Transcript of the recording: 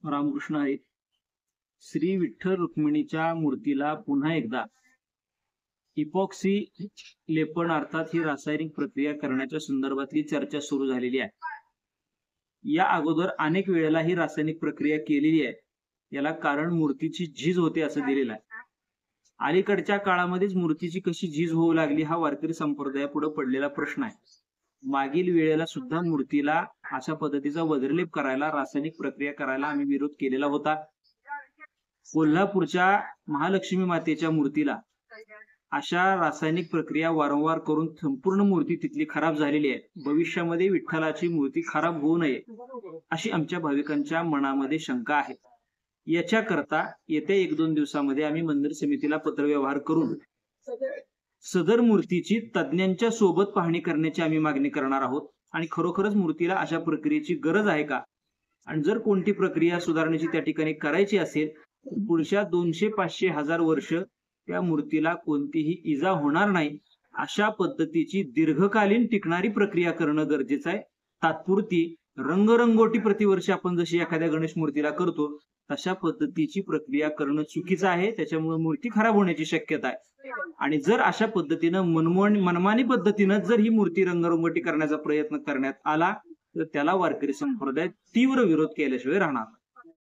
रामकृष्ण आहे. श्री विठ्ठल रुक्मिणीच्या मूर्तीला पुन्हा एकदा इपॉक्सी लेपन अर्थात ही रासायनिक प्रक्रिया करण्याच्या संदर्भातली चर्चा सुरू झालेली आहे. या अगोदर अनेक वेळेला ही रासायनिक प्रक्रिया केलेली आहे. याला कारण मूर्तीची झीज होते असं दिलेलं आहे. अलीकडच्या काळामध्येच मूर्तीची कशी झीज होऊ लागली हा वारकरी संप्रदायापुढे पडलेला प्रश्न आहे. मागील वेळेला सुद्धा मूर्तीला अशा पद्धतीचा वज्रलेप करायला, रासायनिक प्रक्रिया करायला आम्ही विरोध केलेला होता. कोल्हापूरच्या महालक्ष्मी मातेच्या मूर्तीला अशा रासायनिक प्रक्रिया वारंवार करून संपूर्ण मूर्ती तिथली खराब झालेली आहे. भविष्यामध्ये विठ्ठलाची मूर्ती खराब होऊ नये अशी आमच्या भाविकांच्या मनामध्ये शंका आहे. याच्याकरता येत्या 1-2 दिवसामध्ये आम्ही मंदिर समितीला पत्रव्यवहार करून सदर मूर्तीची तज्ञांच्या सोबत पाहणी करण्याची आम्ही मागणी करणार आहोत. आणि खरोखरच मूर्तीला अशा प्रक्रियेची गरज आहे का, आणि जर कोणती प्रक्रिया सुधारण्याची त्या ठिकाणी करायची असेल तर पुढच्या 200, 500, 1000 वर्ष त्या मूर्तीला कोणतीही इजा होणार नाही अशा पद्धतीची दीर्घकालीन टिकणारी प्रक्रिया करणं गरजेचं आहे. तात्पुरती रंगरंगोटी प्रतिवर्षी आपण जशी एखाद्या गणेश मूर्तीला करतो तशा पद्धतीची प्रक्रिया करणं चुकीचं आहे. त्याच्यामुळे मूर्ती खराब होण्याची शक्यता आहे. आणि जर अशा पद्धतीनं मनमानी पद्धतीनं जर ही मूर्ती रंगरंगोटी करण्याचा प्रयत्न करण्यात आला तर त्याला वारकरी संप्रदाय तीव्र विरोध केल्याशिवाय राहणार.